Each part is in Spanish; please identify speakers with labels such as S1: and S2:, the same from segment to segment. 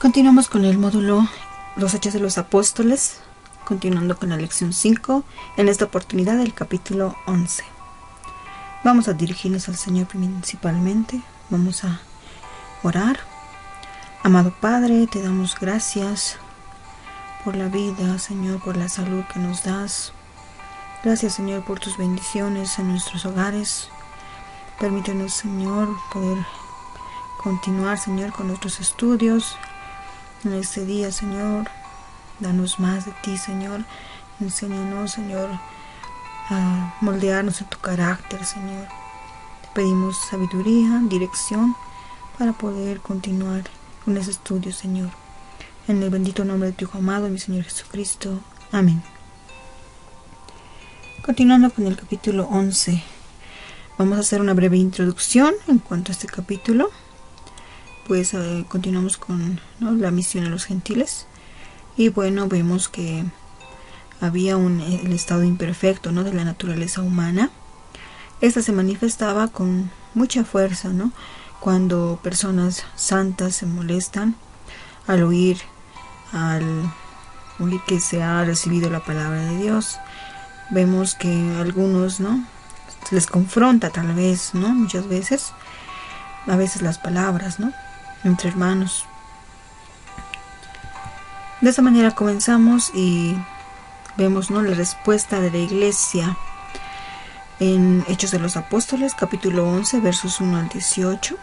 S1: Continuamos con el módulo Los Hechos de los Apóstoles, continuando con la lección 5, en esta oportunidad el capítulo 11. Vamos a dirigirnos al Señor principalmente, vamos a orar. Amado Padre, te damos gracias por la vida, Señor, por la salud que nos das. Gracias, Señor, por tus bendiciones en nuestros hogares. Permítenos, Señor, poder continuar, Señor, con nuestros estudios. En este día, Señor, danos más de ti, Señor. Enséñanos, Señor, a moldearnos en tu carácter, Señor. Te pedimos sabiduría, dirección para poder continuar con ese estudio, Señor. En el bendito nombre de tu Hijo amado, mi Señor Jesucristo. Amén. Continuando con el capítulo 11. Vamos a hacer una breve introducción en cuanto a este capítulo. Pues continuamos con la misión a los gentiles. Y bueno, vemos que había el estado imperfecto de la naturaleza humana. Esta se manifestaba con mucha fuerza, cuando personas santas se molestan al oír que se ha recibido la palabra de Dios. Vemos que algunos les confronta tal vez, muchas veces, a veces las palabras, entre hermanos. De esa manera comenzamos y vemos la respuesta de la iglesia en Hechos de los Apóstoles, capítulo 11, versos 1 al 18.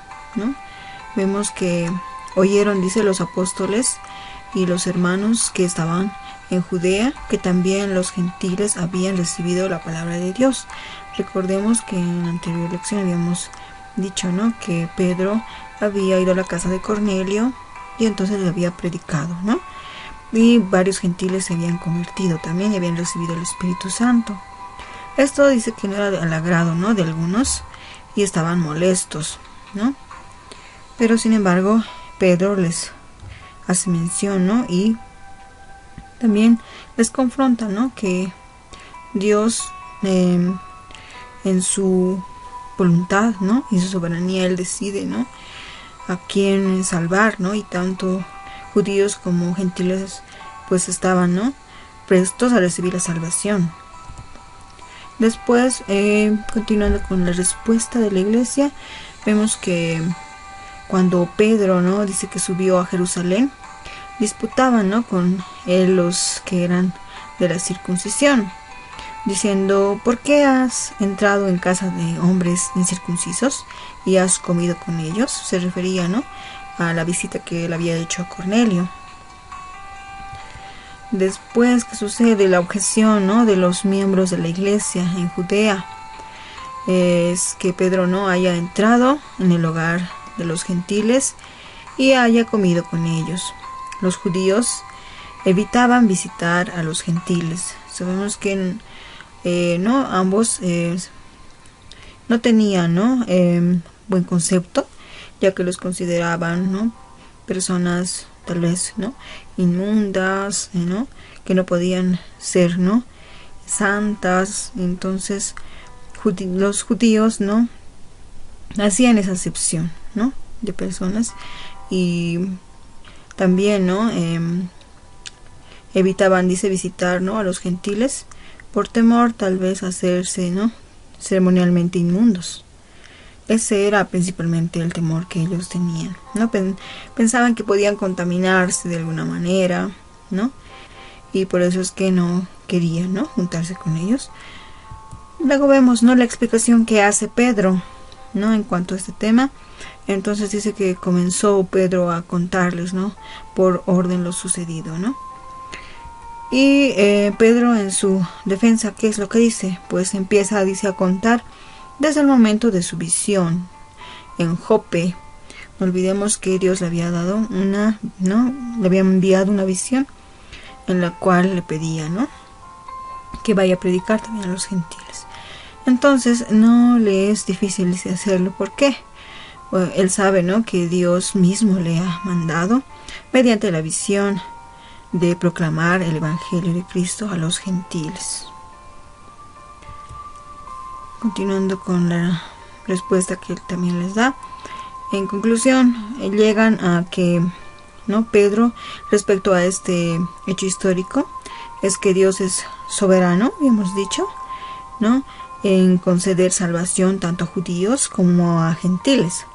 S1: Vemos que oyeron, dice, los apóstoles y los hermanos que estaban en Judea, que también los gentiles habían recibido la palabra de Dios. Recordemos que en la anterior lección habíamos dicho, que Pedro había ido a la casa de Cornelio y entonces le había predicado, y varios gentiles se habían convertido también y habían recibido el Espíritu Santo. Esto dice que no era del agrado, de algunos, y estaban molestos, pero sin embargo Pedro les hace mención, y también les confronta, que Dios en su voluntad, y su soberanía, Él decide, a quién salvar, y tanto judíos como gentiles pues estaban, prestos a recibir la salvación. Después, continuando con la respuesta de la iglesia, vemos que cuando Pedro, dice que subió a Jerusalén, disputaban, con él los que eran de la circuncisión, diciendo: ¿por qué has entrado en casa de hombres incircuncisos y has comido con ellos? Se refería, a la visita que él había hecho a Cornelio. Después, ¿qué sucede? La objeción, de los miembros de la iglesia en Judea es que Pedro no haya entrado en el hogar de los gentiles y haya comido con ellos. Los judíos evitaban visitar a los gentiles. Sabemos que ambos no tenían buen concepto, ya que los consideraban personas tal vez inmundas, que no podían ser santas. Entonces los judíos hacían esa acepción de personas, y también evitaban, dice, visitar a los gentiles por temor tal vez a hacerse ceremonialmente inmundos. Ese era principalmente el temor que ellos tenían, pensaban que podían contaminarse de alguna manera, y por eso es que no querían juntarse con ellos. Luego vemos la explicación que hace Pedro en cuanto a este tema. Entonces dice que comenzó Pedro a contarles por orden lo sucedido, y Pedro, en su defensa, ¿qué es lo que dice? Pues empieza, dice, a contar desde el momento de su visión en Jope. No olvidemos que Dios le había dado le había enviado una visión en la cual le pedía que vaya a predicar también a los gentiles. Entonces no le es difícil hacerlo. ¿Por qué? Bueno, él sabe que Dios mismo le ha mandado mediante la visión de proclamar el Evangelio de Cristo a los gentiles. Continuando con la respuesta que él también les da, en conclusión, llegan a que ¿no? Pedro respecto a este hecho histórico es que Dios es soberano, hemos dicho, ¿no? En conceder salvación tanto a judíos como a gentiles.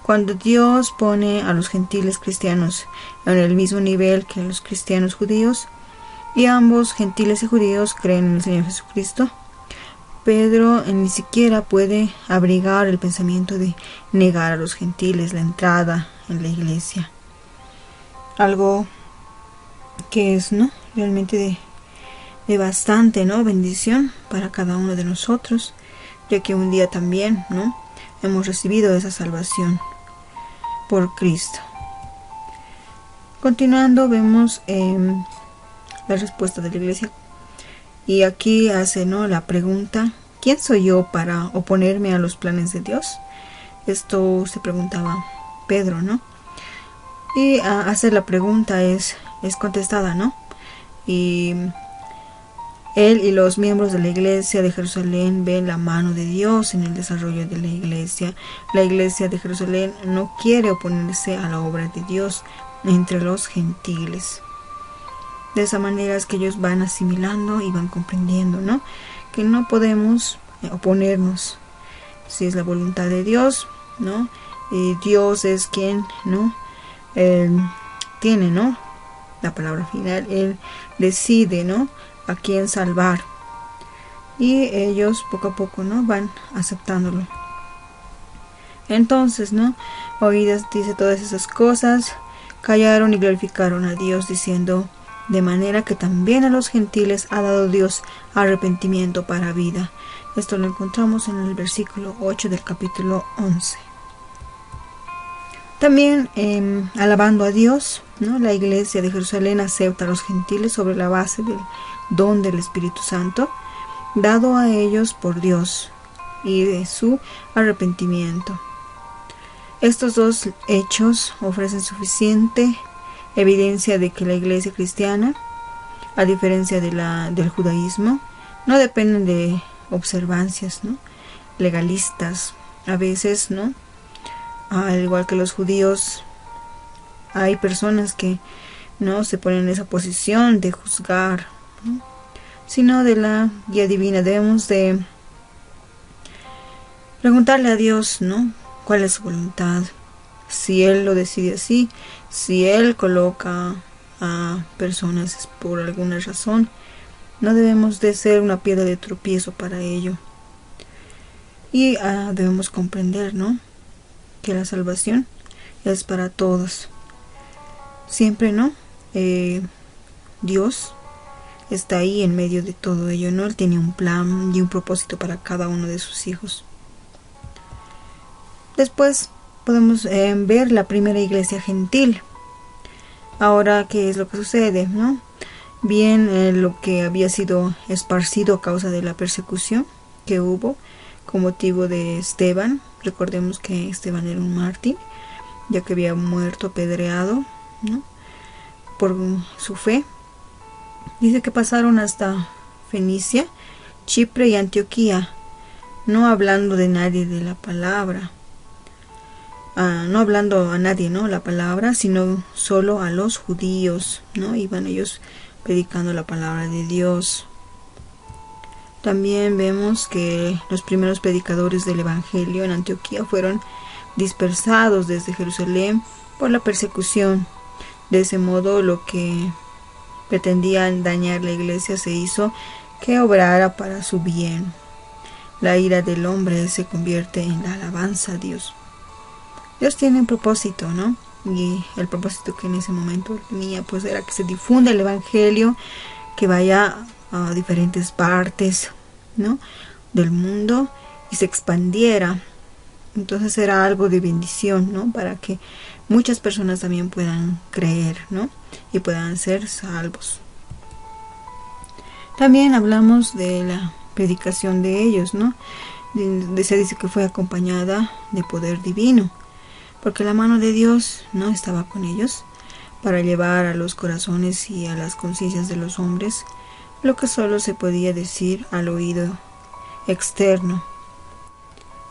S1: Cuando Dios pone a los gentiles cristianos en el mismo nivel que los cristianos judíos, y ambos, gentiles y judíos, creen en el Señor Jesucristo, Pedro ni siquiera puede abrigar el pensamiento de negar a los gentiles la entrada en la iglesia. Algo que es, ¿no?, realmente de bastante, ¿no?, bendición para cada uno de nosotros, ya que un día también, ¿no?, hemos recibido esa salvación por Cristo. Continuando, vemos la respuesta de la iglesia. Y aquí hace, ¿no?, la pregunta: ¿quién soy yo para oponerme a los planes de Dios? Esto se preguntaba Pedro, ¿no? Y hacer la pregunta es contestada, ¿no? Y él y los miembros de la iglesia de Jerusalén ven la mano de Dios en el desarrollo de la iglesia. La iglesia de Jerusalén no quiere oponerse a la obra de Dios entre los gentiles. De esa manera es que ellos van asimilando y van comprendiendo, ¿no?, que no podemos oponernos si es la voluntad de Dios, ¿no? Y Dios es quien, ¿no?, tiene, ¿no?, la palabra final. Él decide, ¿no?, a quién salvar, y ellos poco a poco, ¿no?, van aceptándolo. Entonces, ¿no?, oídas, dice, todas esas cosas, callaron y glorificaron a Dios, diciendo: de manera que también a los gentiles ha dado Dios arrepentimiento para vida. Esto lo encontramos en el versículo 8 del capítulo 11. También alabando a Dios, ¿no?, la iglesia de Jerusalén acepta a los gentiles sobre la base del don del Espíritu Santo dado a ellos por Dios y de su arrepentimiento. Estos dos hechos ofrecen suficiente evidencia de que la iglesia cristiana, a diferencia del judaísmo, no dependen de observancias, ¿no?, legalistas. A veces, ¿no?, al igual que los judíos, hay personas que no se ponen en esa posición de juzgar, ¿no?, sino de la guía divina. Debemos de preguntarle a Dios, ¿no?, cuál es su voluntad. Si Él lo decide así, si Él coloca a personas es por alguna razón, no debemos de ser una piedra de tropiezo para ello. Y debemos comprender, ¿no?, que la salvación es para todos. Siempre, ¿no?, Dios está ahí en medio de todo ello, ¿no? Él tiene un plan y un propósito para cada uno de sus hijos. Después podemos ver la primera iglesia gentil. Ahora, ¿qué es lo que sucede, no? Bien, lo que había sido esparcido a causa de la persecución que hubo con motivo de Esteban. Recordemos que Esteban era un mártir, ya que había muerto apedreado, ¿no?, por su fe. Dice que pasaron hasta Fenicia, Chipre y Antioquía, no hablando de nadie de la palabra, no hablando a nadie, ¿no?, la palabra, sino solo a los judíos, ¿no? Iban ellos predicando la palabra de Dios. También vemos que los primeros predicadores del evangelio en Antioquía fueron dispersados desde Jerusalén por la persecución. De ese modo, lo que pretendían dañar la iglesia se hizo que obrara para su bien. La ira del hombre se convierte en la alabanza a Dios. Dios tiene un propósito, ¿no? Y el propósito que en ese momento tenía, pues, era que se difunda el evangelio, que vaya a diferentes partes, ¿no?, del mundo y se expandiera. Entonces era algo de bendición, ¿no?, para que muchas personas también puedan creer, ¿no?, y puedan ser salvos. También hablamos de la predicación de ellos, ¿no? Se dice que fue acompañada de poder divino, porque la mano de Dios no estaba con ellos para llevar a los corazones y a las conciencias de los hombres lo que solo se podía decir al oído externo.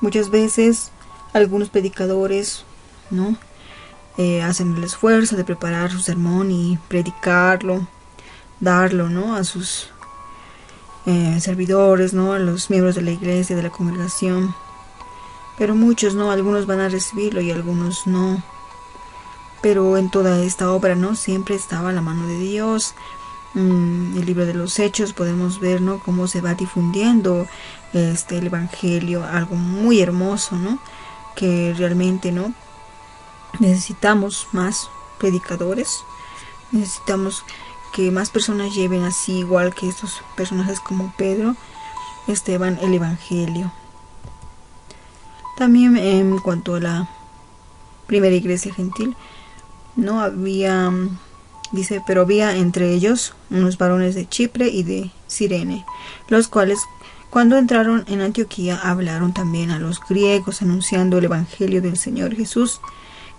S1: Muchas veces algunos predicadores, ¿no?, hacen el esfuerzo de preparar su sermón y predicarlo, darlo, ¿no?, a sus servidores, ¿no?, a los miembros de la iglesia, de la congregación. Pero muchos, ¿no?, algunos van a recibirlo y algunos no. Pero en toda esta obra, ¿no?, siempre estaba la mano de Dios. El libro de los Hechos podemos ver, ¿no?, cómo se va difundiendo el evangelio, algo muy hermoso, ¿no?, que realmente, ¿no?, necesitamos más predicadores, necesitamos que más personas lleven así, igual que estos personajes como Pedro, Esteban, el evangelio. También en cuanto a la primera iglesia gentil, no había, dice, pero había entre ellos unos varones de Chipre y de Cirene, los cuales cuando entraron en Antioquía hablaron también a los griegos, anunciando el evangelio del Señor Jesús,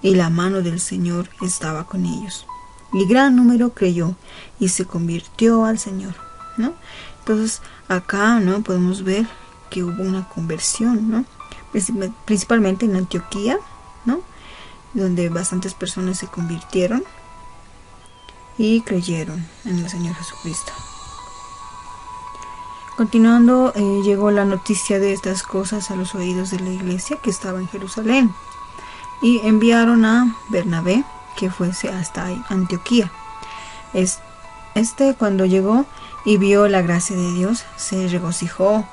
S1: y la mano del Señor estaba con ellos. Y gran número creyó y se convirtió al Señor, ¿no? Entonces acá, ¿no?, podemos ver que hubo una conversión, ¿no?, principalmente en Antioquía, ¿no?, donde bastantes personas se convirtieron y creyeron en el Señor Jesucristo. Continuando, llegó la noticia de estas cosas a los oídos de la iglesia que estaba en Jerusalén, y enviaron a Bernabé que fuese hasta Antioquía. Cuando llegó y vio la gracia de Dios, se regocijó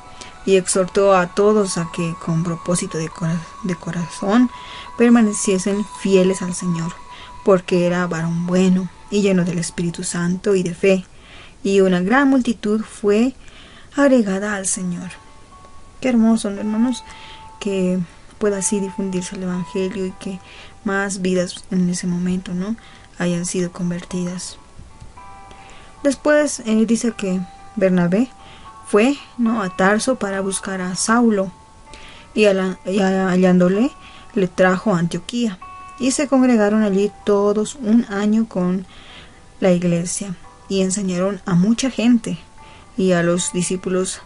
S1: y exhortó a todos a que con propósito de corazón permaneciesen fieles al Señor, porque era varón bueno y lleno del Espíritu Santo y de fe, y una gran multitud fue agregada al Señor. Qué hermoso, hermanos, que pueda así difundirse el evangelio y que más vidas en ese momento, ¿no?, hayan sido convertidas. Después dice que Bernabé fue, ¿no?, a Tarso para buscar a Saulo, y hallándole le trajo a Antioquía, y se congregaron allí todos un año con la iglesia, y enseñaron a mucha gente, y a los discípulos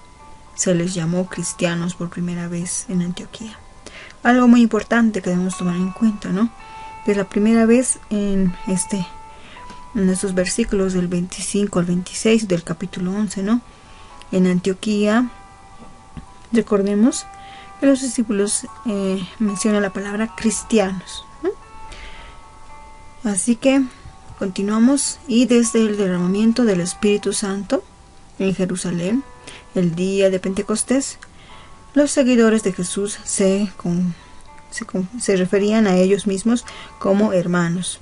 S1: se les llamó cristianos por primera vez en Antioquía. Algo muy importante que debemos tomar en cuenta, ¿no?, que es la primera vez en estos versículos del 25 al 26 del capítulo 11, ¿no?, en Antioquía. Recordemos que los discípulos mencionan la palabra cristianos, ¿no? Así que continuamos, y desde el derramamiento del Espíritu Santo en Jerusalén, el día de Pentecostés, los seguidores de Jesús se referían a ellos mismos como hermanos,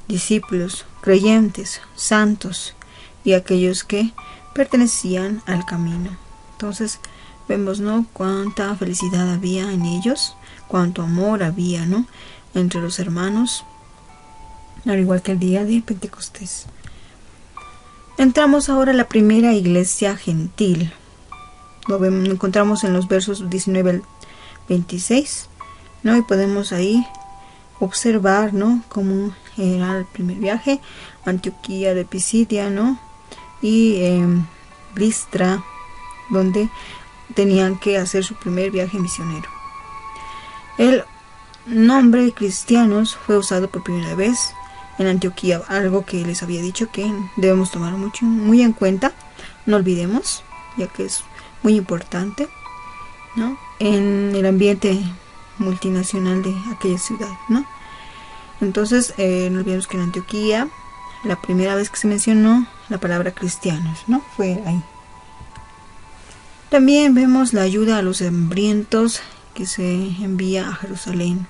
S1: discípulos, creyentes, santos y aquellos que pertenecían al camino. Entonces vemos, ¿no?, cuánta felicidad había en ellos, cuánto amor había, ¿no?, entre los hermanos, al igual que el día de Pentecostés. Entramos ahora a la primera iglesia gentil. Lo encontramos en los versos 19 al 26, ¿no?, y podemos ahí observar, ¿no?, cómo era el primer viaje: Antioquía de Pisidia, ¿no?, y Listra, donde tenían que hacer su primer viaje misionero. El nombre cristianos fue usado por primera vez en Antioquía, algo que les había dicho que debemos tomar muy en cuenta, no olvidemos, ya que es muy importante, ¿no?, en el ambiente multinacional de aquella ciudad, ¿no? Entonces no olvidemos que en Antioquía la primera vez que se mencionó la palabra cristianos, ¿no?, fue ahí. También vemos la ayuda a los hambrientos que se envía a Jerusalén,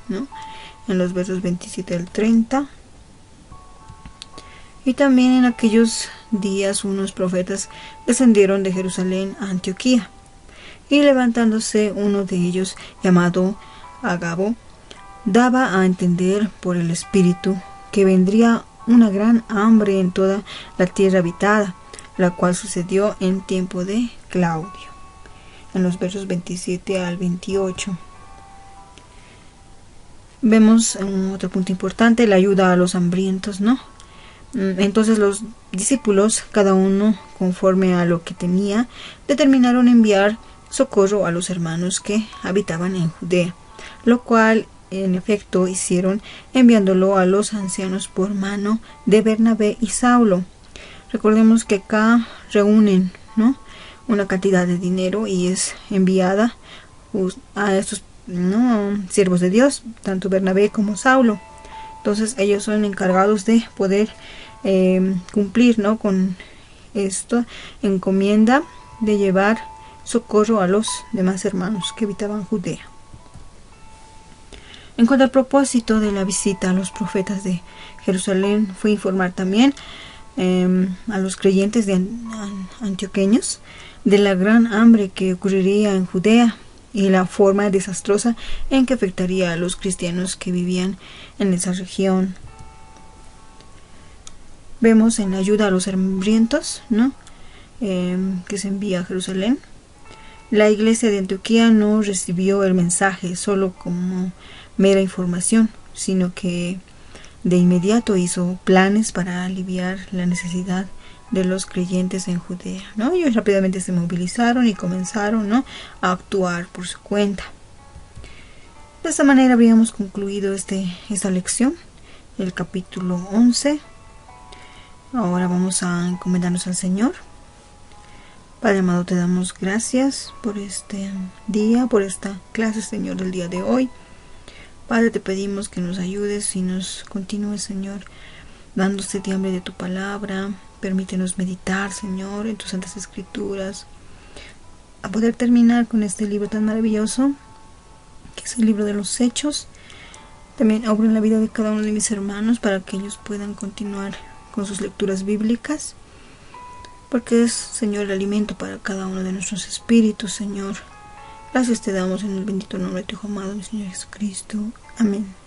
S1: ¿no?, en los versos 27 al 30. Y también en aquellos días unos profetas descendieron de Jerusalén a Antioquía, y levantándose uno de ellos, llamado Agabo, daba a entender por el Espíritu que vendría una gran hambre en toda la tierra habitada, la cual sucedió en tiempo de Claudio, en los versos 27 al 28. Vemos otro punto importante, la ayuda a los hambrientos, ¿no? Entonces los discípulos, cada uno conforme a lo que tenía, determinaron enviar socorro a los hermanos que habitaban en Judea, lo cual en efecto hicieron, enviándolo a los ancianos por mano de Bernabé y Saulo. Recordemos que acá reúnen, ¿no?, una cantidad de dinero y es enviada a estos, ¿no?, siervos de Dios, tanto Bernabé como Saulo. Entonces ellos son encargados de poder cumplir, ¿no?, con esta encomienda de llevar socorro a los demás hermanos que habitaban Judea. En cuanto al propósito de la visita a los profetas de Jerusalén, fue informar también a los creyentes de antioqueños de la gran hambre que ocurriría en Judea y la forma desastrosa en que afectaría a los cristianos que vivían en esa región. Vemos en la ayuda a los hambrientos, ¿no?, que se envía a Jerusalén. La iglesia de Antioquía no recibió el mensaje solo como mera información, sino que de inmediato hizo planes para aliviar la necesidad de los creyentes en Judea, ¿no? Ellos rápidamente se movilizaron y comenzaron, ¿no?, a actuar por su cuenta. De esta manera habríamos concluido esta lección, el capítulo 11. Ahora vamos a encomendarnos al Señor. Padre amado, te damos gracias por este día, por esta clase, Señor, del día de hoy. Padre, te pedimos que nos ayudes y nos continúes, Señor, dando este hambre de tu palabra. Permítenos meditar, Señor, en tus santas escrituras, a poder terminar con este libro tan maravilloso, que es el libro de los Hechos. También obra en la vida de cada uno de mis hermanos para que ellos puedan continuar con sus lecturas bíblicas, porque es, Señor, el alimento para cada uno de nuestros espíritus, Señor. Gracias te damos en el bendito nombre de tu Hijo amado, mi Señor Jesucristo. Amén.